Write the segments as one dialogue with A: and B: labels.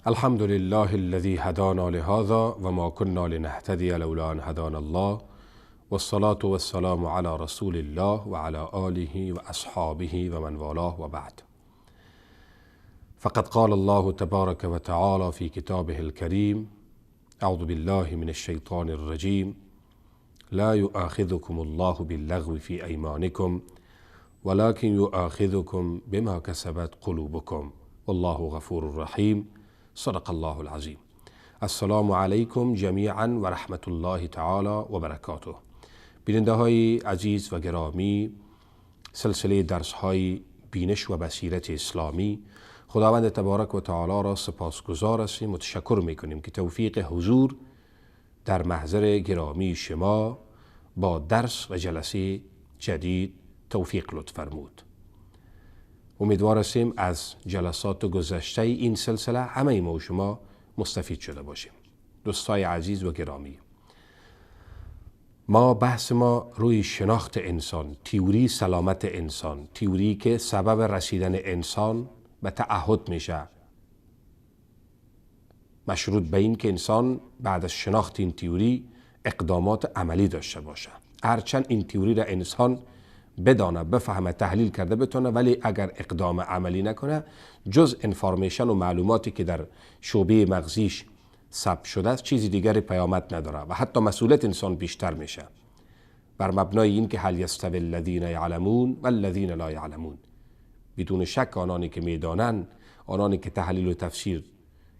A: الحمد لله الذي هدانا لهذا وما كنا لنهتدي لولا أن هدانا الله والصلاة والسلام على رسول الله وعلى آله وأصحابه ومن والاه وبعد. فقد قال الله تبارك وتعالى في كتابه الكريم: أعوذ بالله من الشيطان الرجيم، لا يؤاخذكم الله باللغو في أيمانكم ولكن يؤاخذكم بما كسبت قلوبكم والله غفور رحیم. صدق الله العظیم. السلام علیکم جمیعا و رحمت الله تعالی و برکاته. بیننده های عزیز و گرامی، سلسله درس های بینش و بصیرت اسلامی، خداوند تبارک و تعالی را سپاسگزار هستیم و تشکر میکنیم که توفیق حضور در محضر گرامی شما با درس و جلسه جدید توفیق لطف فرمود. امیدوار هستیم از جلسات گذشته این سلسله همه ما و شما مستفید شده باشیم. دوستای عزیز و گرامی، بحث ما روی شناخت انسان، تئوری سلامت انسان، تئوری که سبب رسیدن انسان به تعهد میشه، مشروط به این که انسان بعد از شناخت این تئوری اقدامات عملی داشته باشه. هرچند این تئوری را انسان بدانه، بفهمه، تحلیل کرده بتونه، ولی اگر اقدام عملی نکنه، جز انفارمیشن و معلوماتی که در شعبه مغزیش ثبت شده است، چیزی دیگری پیامد نداره و حتی مسئولیت انسان بیشتر میشه. بر مبنای این که هل یستوی الذین یعلمون و الذین لا یعلمون، بدون شک آنانی که میدانند، آنانی که تحلیل و تفسیر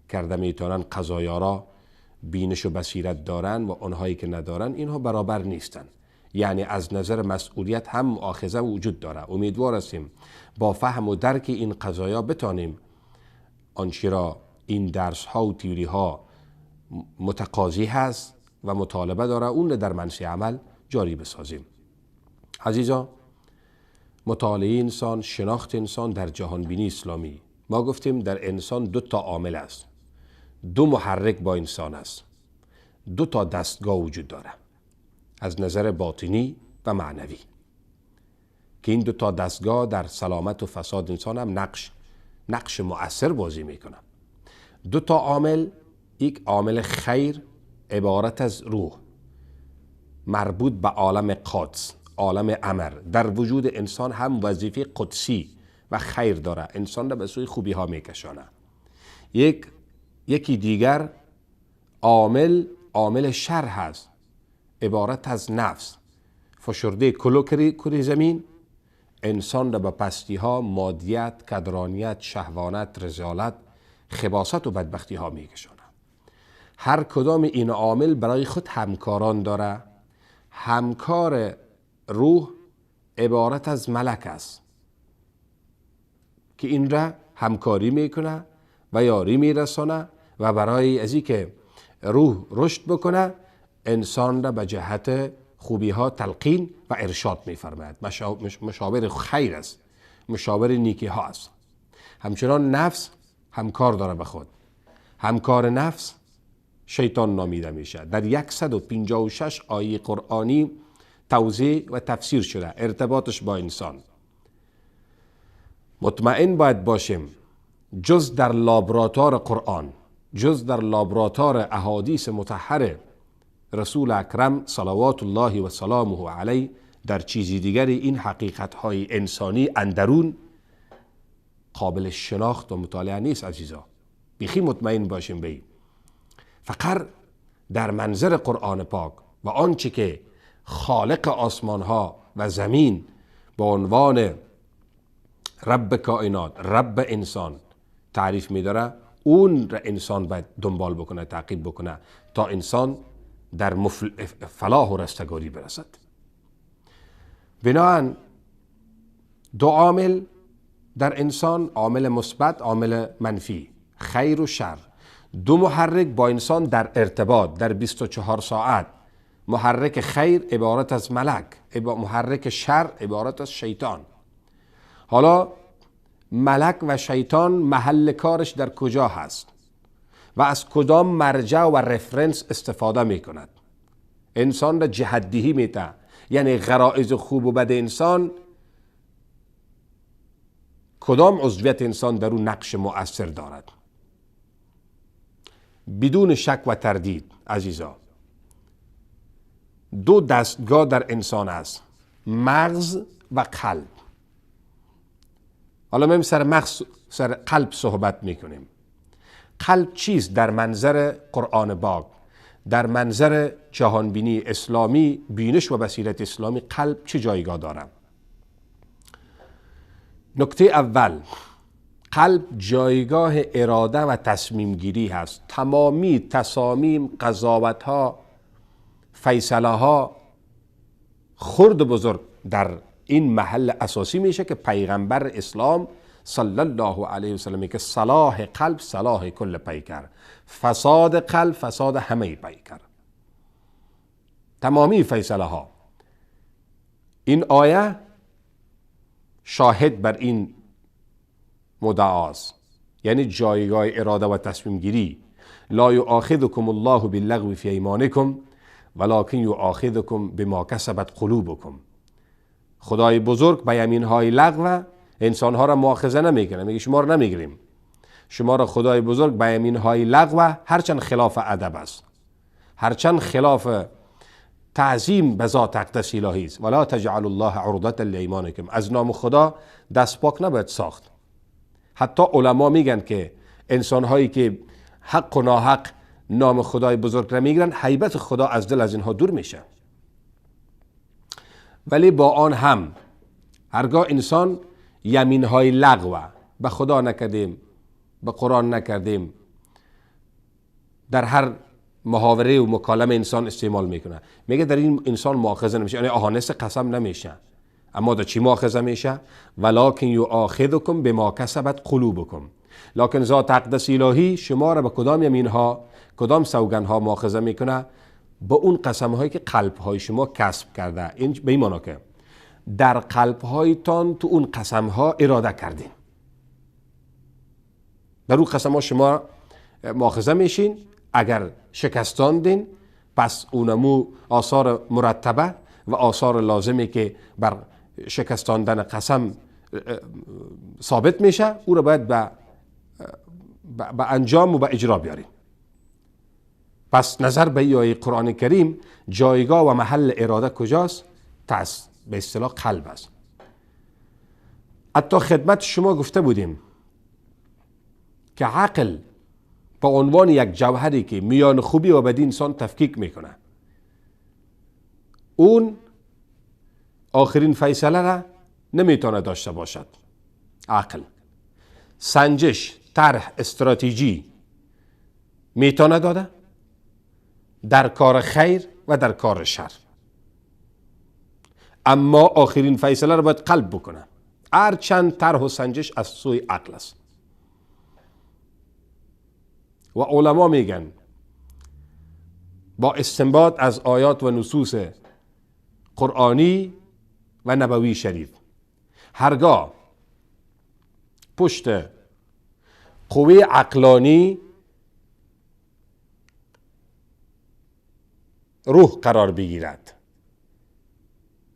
A: کرده میتونن، قضایا را بینش و بصیرت دارن و آنهایی که ندارن، اینها برابر نیستن. یعنی از نظر مسئولیت هم مؤاخذه وجود داره. امیدوار هستیم با فهم و درک این قضایا بتانیم آنچه را این درس ها و تئوری ها متقاضی هست و مطالبه داره، اون را در منشأ عمل جاری بسازیم. عزیزان، مطالعه انسان، شناخت انسان در جهان بینی اسلامی، ما گفتیم در انسان دو تا عامل است، دو محرک با انسان است، دو تا دستگاه وجود داره از نظر باطنی و معنوی، که این دو تا دستگاه در سلامت و فساد انسان هم نقش مؤثر بازی میکنه. دو تا عامل، یک عامل خیر عبارت از روح مربوط به عالم قدس، عالم امر، در وجود انسان هم وظیفه قدسی و خیر داره، انسان را به سوی خوبی ها میکشانه. یکی دیگر عامل شر هست، عبارت از نفس فشرده کره زمین، انسان را به پستی ها، مادیت، کدرانیت، شهوانت، رذالت، خباثت و بدبختی ها میکشانه. هر کدام این عامل برای خود همکاران داره. همکار روح عبارت از ملک است که این را همکاری میکنه و یاری میرسانه و برای ازی که روح رشد بکنه، انسان را به جهت خوبی ها تلقین و ارشاد میفرماید. مشاور خیر است، مشاور نیکی ها است. همچنان نفس همکار داره به خود. همکار نفس شیطان نامیده میشه. در 156 آیه قرآنی توضیح و تفسیر شده ارتباطش با انسان. مطمئن باید باشیم جز در لابراتوار قرآن، جز در لابراتوار احادیث مطهره رسول اکرم صلوات الله و سلامه علیه، در چیزی دیگری این حقیقت های انسانی اندرون قابل شناخت و مطالعه نیست. عزیزا، بیخی مطمئن باشیم به این. فقط در منظر قرآن پاک و آنچه که خالق آسمان ها و زمین به عنوان رب کائنات، رب انسان تعریف می‌داره، اون را انسان باید دنبال بکنه، تعقیب بکنه تا انسان در فلاح و رستگاری برسد. بنابراین دو عامل در انسان، عامل مثبت، عامل منفی، خیر و شر، دو محرک با انسان در ارتباط در 24 ساعت. محرک خیر عبارت از ملک، محرک شر عبارت از شیطان. حالا ملک و شیطان محل کارش در کجا هست و از کدام مرجع و رفرنس استفاده می کند؟ انسان را جهت‌دهی میده، یعنی غرایز خوب و بد انسان، کدام عضویت انسان در اون نقش مؤثر دارد. بدون شک و تردید عزیزا دو دستگاه در انسان است، مغز و قلب. حالا ما سر قلب صحبت میکنیم. قلب چیست در منظر قرآن پاک، در منظر جهانبینی اسلامی، بینش و بصیرت اسلامی قلب چه جایگاه دارد؟ نکته اول، قلب جایگاه اراده و تصمیم گیری هست. تمامی تصامیم، قضاوت ها، فیصله ها خرد بزرگ در این محل اساسی میشه که پیغمبر اسلام صلی الله علیه و سلم که صلاح قلب صلاح کل پیکر، فساد قلب فساد همه پیکر. تمامی فیصله ها. این آیه شاهد بر این مدعاست، یعنی جایگاه اراده و تصمیم گیری. لا یؤاخذکم الله باللغو فی ایمانکم ولکن یؤاخذکم بما کسبت قلوبکم. خدای بزرگ به یمین های لغو انسان ها را مؤاخذه نمیکنه، میگه شما را نمیگیریم، شما را خدای بزرگ به یمین های لغو، هرچند خلاف ادب است، هرچند خلاف تعظیم به ذات اقدس الهی است. ولا تجعل الله عرضة لایمانکم. از نام خدا دست پاک نباید ساخت. حتی علما میگن که انسان هایی که حق و ناحق نام خدای بزرگ را میگیرن، هیبت خدا از دل از اینها دور میشه. ولی با آن هم هرگاه انسان یمین های لغو، به خدا نکردیم، به قرآن نکردیم، در هر محاوره و مکالمه انسان استعمال میکنه، میگه در این انسان مؤاخذه نمیشه، یعنی آهانست قسم نمیشه. اما در چی مؤاخذه میشه؟ ولکن یؤاخذکم بما کسبت قلوبکم. لکن ذات اقدس الهی شما را به کدام یمین ها، کدام سوگن ها مؤاخذه میکنه؟ با اون قسم هایی که قلب های شما کسب کرده. این به این معنی که در قلب هایتان تو اون قسم ها اراده کردین، در اون قسم ها شما مؤاخذه میشین. اگر شکستاندین پس اونمو آثار مرتبه و آثار لازمی که بر شکستاندن قسم ثابت میشه، او را باید به انجام و به اجرا بیاریم. پس نظر به آیه قرآن کریم جایگاه و محل اراده کجاست؟ به اصطلاح قلب است. حتی خدمت شما گفته بودیم که عقل به عنوان یک جوهری که میان خوبی و بدی انسان تفکیک میکنه، اون آخرین فیصله را نمیتونه داشته باشد. عقل سنجش، طرح، استراتژی میتونه داده در کار خیر و در کار شر، اما آخرین فیصله را باید قلب بکنه. هر چند طرح و سنجش از سوی عقل است. و علما میگن با استنباط از آیات و نصوص قرآنی و نبوی شریف، هرگاه پشت قوه عقلانی روح قرار بگیرد،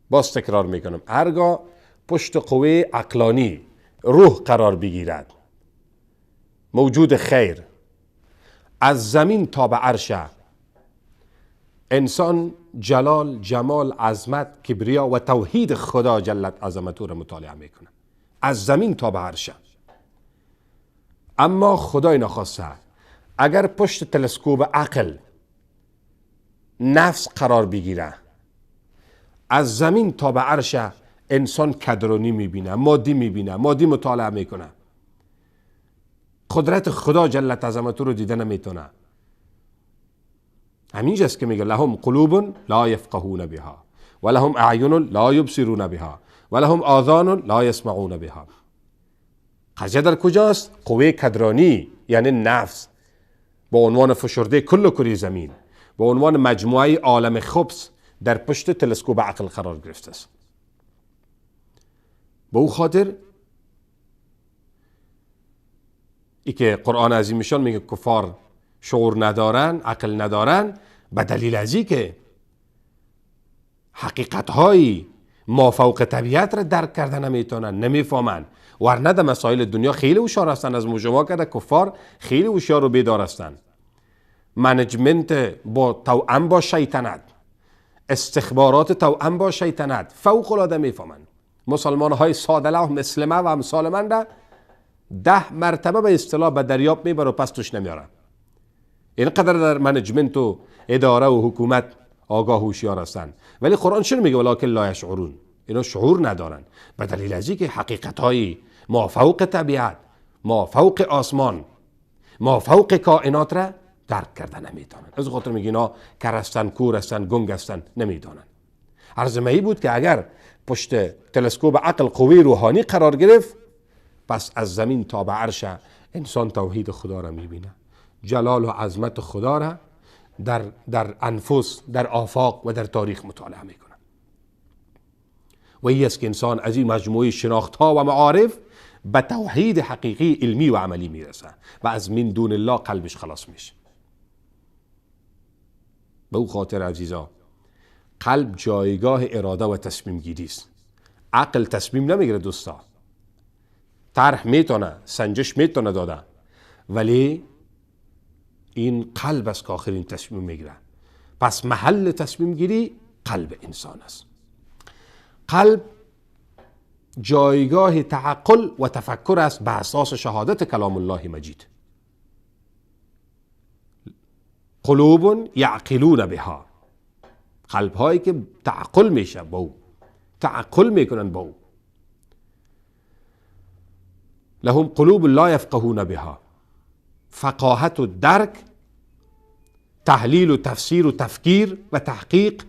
A: باز تکرار میکنم، هرگاه پشت قوه عقلانی روح قرار بگیرد، موجود خیر، از زمین تا به عرش انسان جلال، جمال، عظمت، کبریا و توحید خدا جلت عظمتو را مطالعه میکنه، از زمین تا به عرش. اما خدای نخواسته اگر پشت تلسکوپ عقل نفس قرار بگیره، از زمین تا به عرش انسان کدرونی میبینه، مادی میبینه، مادی مطالعه میکنه، قدرت خدا جلت عظمتو رو دیده نمیتونه. همینجاست که میگه لهم قلوب لا یفقهون بها و لهم اعین لا یبصرون بها و لهم آذان لا یسمعون بها. قضیه در کجاست؟ قوه کدرانی یعنی نفس با عنوان فشرده کل کره زمین، با عنوان مجموعه عالم خبث در پشت تلسکوپ عقل قرار گرفته است. به او خاطر ای که قرآن عظیمشان میگه کفار شعور ندارن، عقل ندارن، به دلیل ازی که حقیقت‌های مافوق طبیعت را درک کرده نمیتونن، نمیفهمن. ورنه در مسائل دنیا خیلی هوشیار هستن، از مجموعه کرده کفار خیلی هوشیار و بیدار هستن. منیجمنت با توأم با شیطنت، استخبارات توأم با شیطنت فوق العاده میفهمند. مسلمان های سادله مثل من و امثال من را 10 مرتبه به اصطلاح به دریاب میبره و پس توش نمیاره. اینقدر در منیجمنت و اداره و حکومت آگاه و هوشیار هستند. ولی قرآن چرا میگه ولکن لا یشعرون؟ اینا شعور ندارن، به دلیل از اینکه حقیقت های ما فوق طبیعت، ما فوق آسمان، ما فوق کائنات را درک کرده نمیدانن. از خاطر میگه اینا کر هستن، کور هستن، گنگ هستن، نمیدانن. عرض می بود که اگر پشت تلسکوپ عقل قوی روحانی قرار گرفت، پس از زمین تا به عرش انسان توحید خدا را میبینه، جلال و عظمت خدا را در انفس، در آفاق و در تاریخ مطالعه میکنه. و این است که انسان از این مجموعه شناخت ها و معارف به توحید حقیقی علمی و عملی میرسه و از من دون الله قلبش خلاص میشه. به او خاطر عزیزا، قلب جایگاه اراده و تصمیم گیری است. عقل تصمیم نمیگیره دوستا، طرح میتونه، سنجش میتونه داده، ولی این قلب است که آخرین تصمیم میگیره. پس محل تصمیم گیری قلب انسان است. قلب جایگاه تعقل و تفکر است به اساس شهادت کلام الله مجید. قلوب یعقلون بها، قلب هایی که تعقل میشه با او، تعقل میکنن با او. لهم قلوب لا یفقهون بها، فقاهت و درک، تحلیل و تفسیر و تفکیر و تحقیق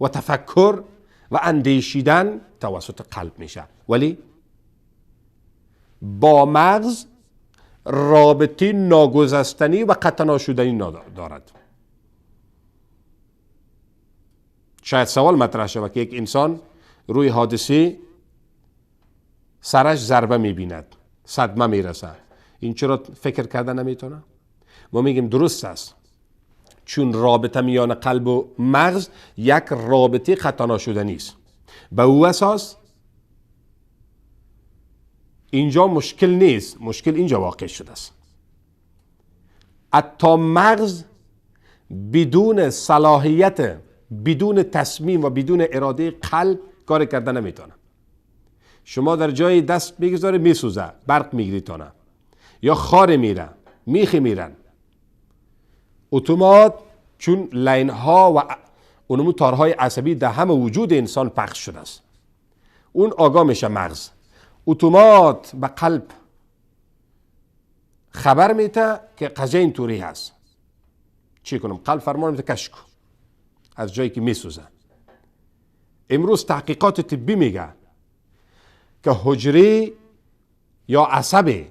A: و تفکر و اندیشیدن توسط قلب میشه، ولی با مغز رابطه ناگسستنی و قطع ناشدنی دارد. شاید سوال مطرح شود که یک انسان روی حادثه سرش ضربه میبیند، صدمه میرسه، این چرا فکر کرده نمیتونه؟ ما میگیم درست است، چون رابطه میان قلب و مغز یک رابطه قطع ناشدنی است. به او اساس اینجا مشکل نیست، مشکل اینجا واقع شده است. حتی مغز بدون صلاحیت، بدون تصمیم و بدون اراده قلب کار کرده نمیتونه. شما در جای دست میگذاره میسوزه، برق میگیریتونه، یا خار میره، میخی میرن، اتومات، چون لین ها و اونمو تارهای عصبی در همه وجود انسان پخش شده است، اون آگاه میشه مغز، اتومات به قلب خبر میده که قضیه اینطوری هست، چی کنم؟ قلب فرمان میده کش کن از جایی که میسوزه. امروز تحقیقات طبی میگه که حجره یا عصب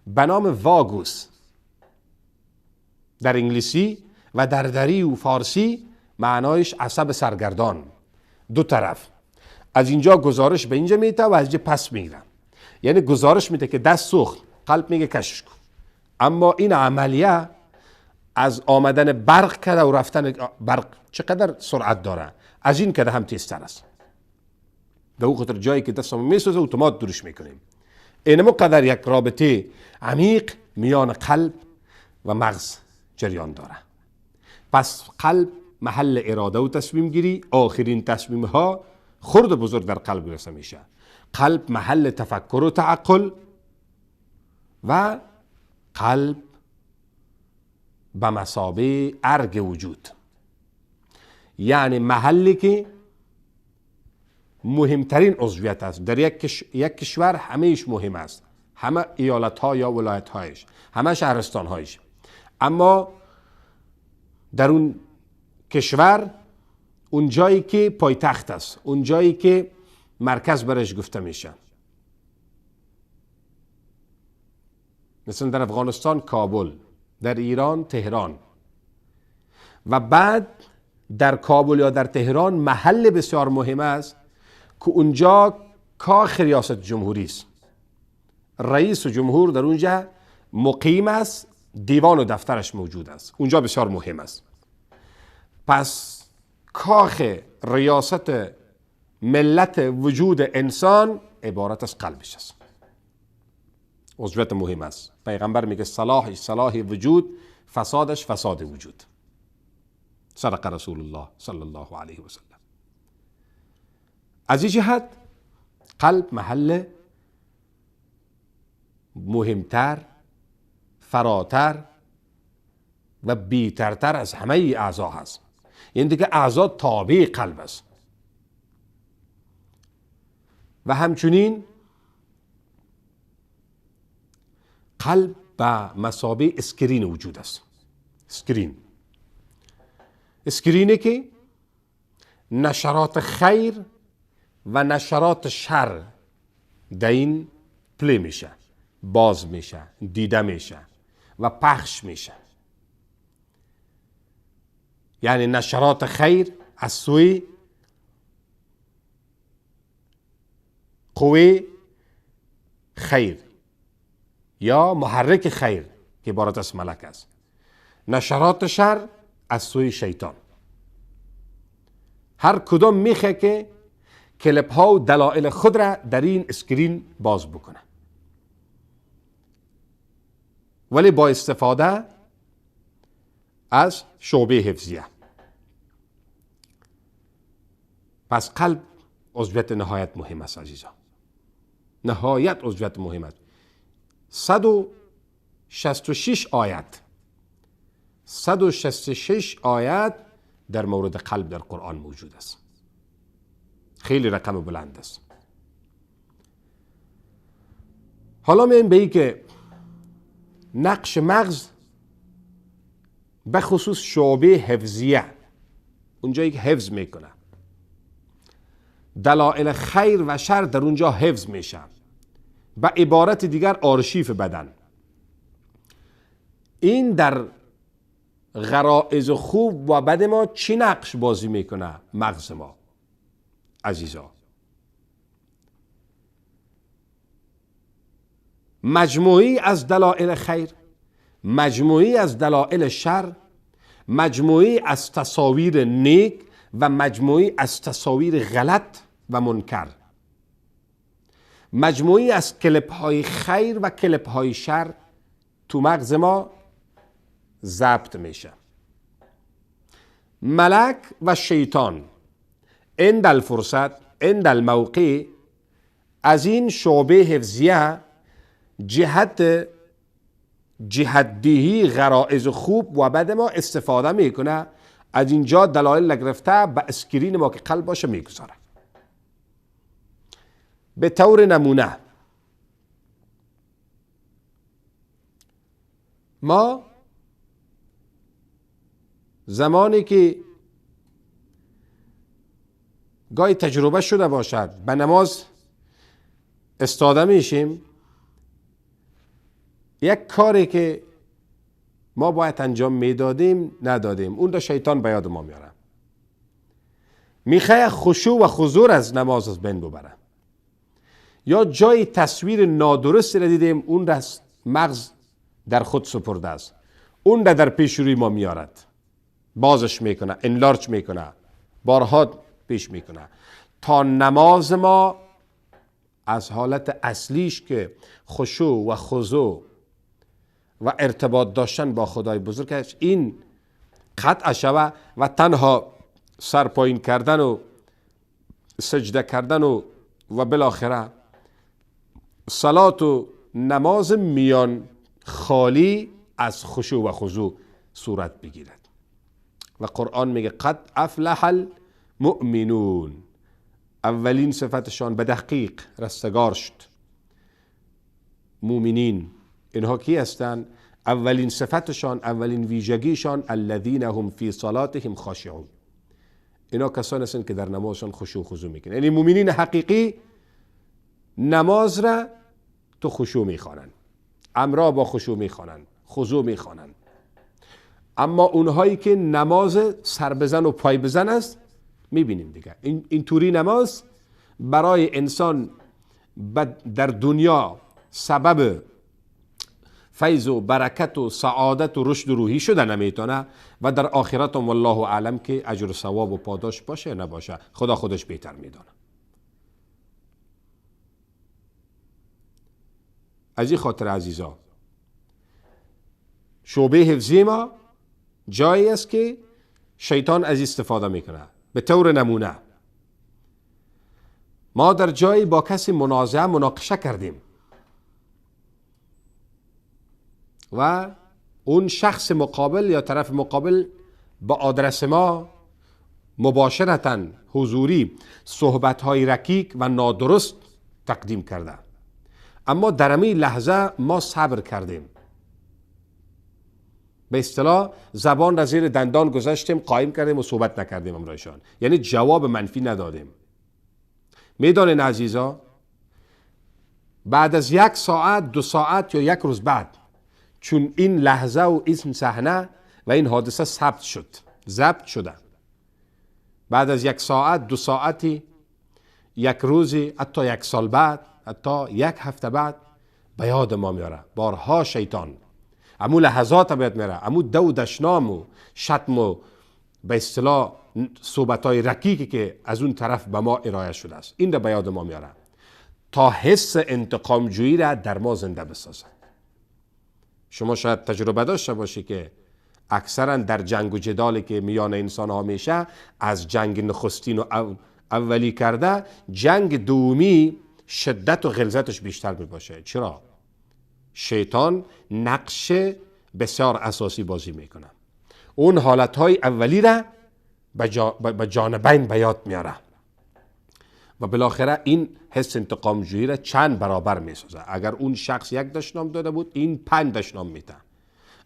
A: به نام واگوس در انگلیسی و در دری و فارسی معنایش عصب سرگردان، دو طرف، از اینجا گزارش به اینجا میده و از اینجا پس میگیره. یعنی گزارش میده که دست سوخت، قلب میگه کشش کن. اما این عملیه از آمدن برق کرده و رفتن برق چقدر سرعت داره، از این کده هم تیزتر است. به او خاطر جایی که دستمون میسوزه اتومات دورش میکنیم. اینمو قدر یک رابطه عمیق میان قلب و مغز جریان داره. پس قلب محل اراده و تصمیم گیری، آخرین تصمیم ها خرد و بزرگ در قلب گرفته میشه. قلب محل تفکر و تعقل و قلب به مثابه ارگ وجود، یعنی محلی که مهمترین عضویت است. در یک کشور همهش مهم است، همه ایالت ها یا ولایت هایش، همه شهرستان هایش، اما در اون کشور اون جایی که پایتخت است، اون جایی که مرکز برش گفته میشه، مثلا در افغانستان کابل، در ایران تهران، و بعد در کابل یا در تهران محل بسیار مهم است که اونجا کاخ ریاست جمهوری است، رئیس و جمهور در اونجا مقیم است، دیوان و دفترش موجود است، اونجا بسیار مهم است. پس کاخ ریاست ملت وجود انسان عبارت از قلبش است. عضویت مهم است. پیغمبر میگه صلاحش صلاح وجود، فسادش فساد وجود. صدق رسول الله صلی الله علیه و سلم. از این جهت قلب محل مهمتر، فراتر و بیترتر از همه اعضا هست. یعنی دیگه اعضا تابع قلب است. و همچنین قلب به مثابه اسکرین وجود است. اسکرینی که نشرات خیر و نشرات شر در این پلی میشه، باز میشه، دیده میشه و پخش میشه. یعنی نشرات خیر از سوی قوه خیر یا محرک خیر که عبارت از ملک است. نشرات شر از سوی شیطان. هر کدام میخه که کلپ ها و دلائل خود را در این اسکرین باز بکنه، ولی با استفاده از شعبه حفظیه. پس قلب عضویت نهایت مهم است عزیزان، نهایت عضویت مهم است. 166 آیت در مورد قلب در قرآن موجود است. خیلی رقم بلند است. حالا میایم به این که نقش مغز به خصوص شعبه حفظیه، اونجایی که حفظ میکنه، دلائل خیر و شر در اونجا حفظ میشه. به عبارت دیگر آرشیف بدن. این در غرائز خوب و بد ما چی نقش بازی میکنه مغز ما عزیزا؟ مجموعی از دلائل خیر، مجموعی از دلائل شر، مجموعی از تصاویر نیک و مجموعی از تصاویر غلط و منکر، مجموعی از کلپ های خیر و کلپ های شر تو مغز ما ضبط میشه. ملک و شیطان عند الفرصت، عند الموقع، از این شعبه حفظیه جهتدهی غرائز خوب و بد ما استفاده میکنه. از اینجا دلایل گرفته به اسکرین ما که قلب باشه میگذاره. به طور نمونه ما زمانی که گاهی تجربه شده باشد به نماز استاده میشیم، یک کاری که ما باید انجام میدادیم ندادیم، اون را شیطان به یاد ما میاره. میخواه خشوع و خضوع از نماز از بین ببره، یا جای تصویر نادرستی را دیدیم، اون را مغز در خود سپرده است، اون را در پیش روی ما میارد، بازش میکنه، انلارج میکنه، بارها پیش میکنه تا نماز ما از حالت اصلیش که خشوع و خضوع و ارتباط داشتن با خدای بزرگش این قطع شوه و تنها سر پایین کردن و سجده کردن و بالاخره صلات و نماز میان خالی از خشوع و خضوع صورت بگیرد. و قرآن میگه قد افلح المؤمنون، اولین صفتشان به تحقیق رستگار شد. مؤمنین اینها کی هستند؟ اولین صفتشان، اولین ویژگیشان الذین هم فی صلاتهم خاشعون، اینا کسانی هستند که در نمازشان خشوع و خضوع میکنند. یعنی مؤمنین حقیقی نماز را تو خشوع میخوانند، امرا با خشوع میخوانند، خضوع میخوانند. اما اونهایی که نماز سر بزن و پای بزن است میبینیم دیگه. این طوری نماز برای انسان در دنیا سبب فیض و برکت و سعادت و رشد روحی شده نمیتونه و در آخرت هم والله اعلم که اجر و ثواب و پاداش باشه نباشه خدا خودش بهتر میدونه. از این خاطر عزیزا شعبه حفظی ما جایی است که شیطان از استفاده میکنه. به طور نمونه ما در جایی با کسی مناقشه کردیم و اون شخص مقابل یا طرف مقابل با آدرس ما مباشرتاً حضوری صحبت‌های رکیک و نادرست تقدیم کرده، اما در همین لحظه ما صبر کردیم، به اصطلاح زبان را زیر دندان گذاشتیم، قایم کردیم و صحبت نکردیم امرایشان، یعنی جواب منفی ندادیم. میدانین عزیزا بعد از 1 ساعت 2 ساعت یا 1 روز بعد، چون این لحظه و این صحنه و این حادثه ضبط شده، بعد از 1 ساعت 2 ساعتی، 1 روزی، حتی 1 سال بعد، حتی 1 هفته بعد به یاد ما میاره. بارها شیطان امو لحظات باید میره، امو دو دشنام و شتم و به اصطلاح صحبت‌های رکیکی که از اون طرف به ما ارائه شده است، این را به یاد ما میاره تا حس انتقام جویی را در ما زنده بسازه. شما شاید تجربه داشته باشی که اکثرا در جنگ و جدالی که میان انسان ها میشه، از جنگ نخستین و اولی کرده، جنگ دومی شدت و غلظتش بیشتر می باشه. چرا؟ شیطان نقش بسیار اساسی بازی میکنه. اون حالتهای اولی را به جانبین به یاد میاره و بالاخره این حس انتقام جویی را چند برابر میسازه. اگر اون شخص 1 دشنام داده بود، این 5 دشنام میده.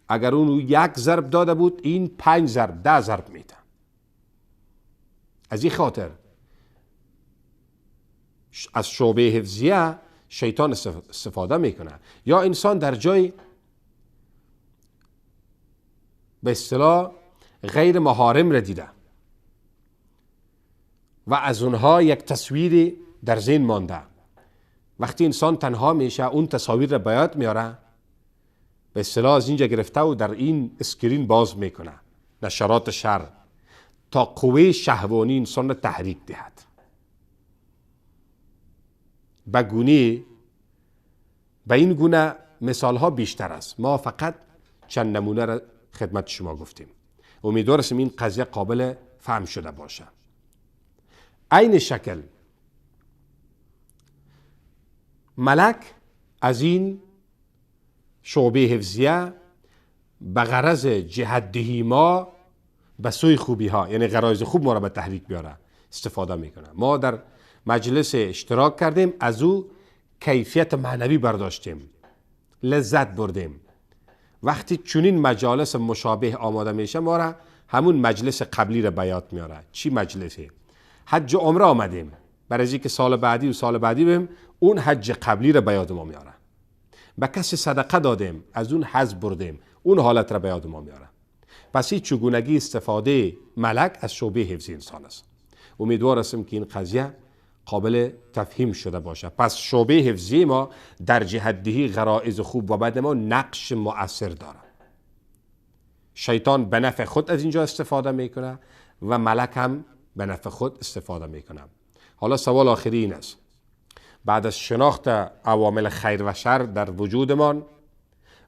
A: اگر اون 1 ضرب داده بود، این 5 ضرب 10 ضرب میده. از این خاطر از شعبه حفظیه شیطان استفاده میکنه. یا انسان در جای به اصطلاح غیر محارم را دیده و از اونها یک تصویری در ذهن مانده. وقتی انسان تنها میشه، اون تصاویر را به یاد میاره، به اصطلاح از اینجا گرفته و در این اسکرین باز میکنه نشرات شر تا قوه شهوانی انسان را تحریک دهد. به این گونه مثال ها بیشتر است. ما فقط چند نمونه را خدمت شما گفتیم. امیدوارم این قضیه قابل فهم شده باشه. عین شکل ملک از این شعبه حفظیه به غرض جهت‌دهی ما به سوی خوبی ها، یعنی غرایز خوب ما را به تحریک بیاره، استفاده میکنه. ما در مجلس اشتراک کردیم، از او کیفیت معنوی برداشتیم، لذت بردیم. وقتی چنین مجالس مشابه آماده میشه، ما را همون مجلس قبلی را به یاد میاره. چی مجلسی؟ حج و عمره آمدیم، برای از اینکه سال بعدی و سال بعدی بیم، اون حج قبلی را به یاد ما میاره. به کسی صدقه دادیم، از اون حظ بردیم، اون حالت را به یاد ما میاره. پس این چگونگی استفاده ملک از شعبه حفظی انسان است. امیدوار هستم که این قضیه قابل تفهیم شده باشه. پس شعبه حفظی ما در جهت‌دهی غرایز خوب و بد ما نقش مؤثر داره. شیطان به نفع خود از اینجا استفاده میکنه و ملک هم به نفع خود استفاده میکنه. حالا سوال آخری این است: بعد از شناخت عوامل خیر و شر در وجودمان،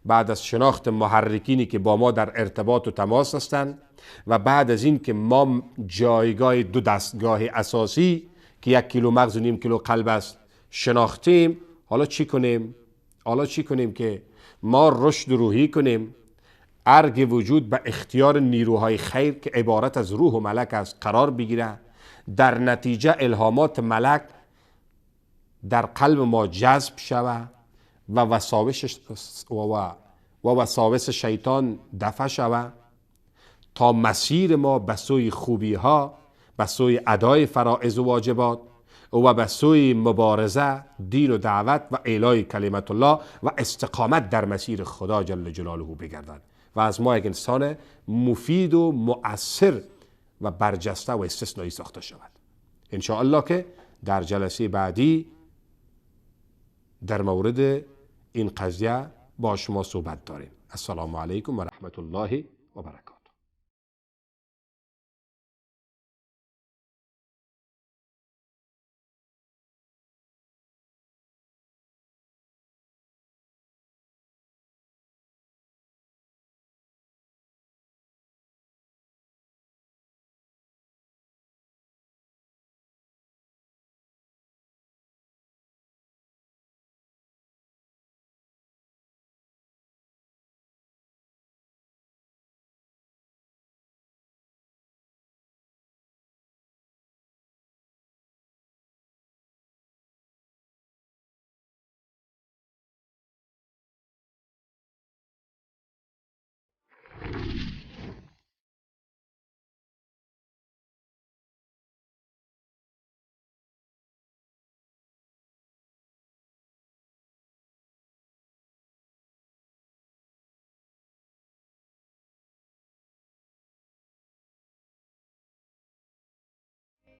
A: بعد از شناخت محرکینی که با ما در ارتباط و تماس هستند و بعد از این که ما جایگاه 2 دستگاه اساسی که 1 کیلو مغز و 1.5 کیلو قلب است شناختیم، حالا چی کنیم؟ حالا چی کنیم که ما رشد روحی کنیم، ارگ وجود به اختیار نیروهای خیر که عبارت از روح و ملک است قرار بگیره، در نتیجه الهامات ملک در قلب ما جذب شوه و وساوس شیطان دفع شوه تا مسیر ما به سوی خوبی ها، به سوی ادای فرائض و واجبات و به سوی مبارزه، دین و دعوت و اعلای کلمت الله و استقامت در مسیر خدا جل جلاله بگردد و از ما یک انسان مفید و مؤثر و برجسته و استثنایی ساخته شود. ان شاء الله که در جلسه بعدی در مورد این قضیه با شما صحبت داریم. السلام علیکم و رحمت الله و برکاته.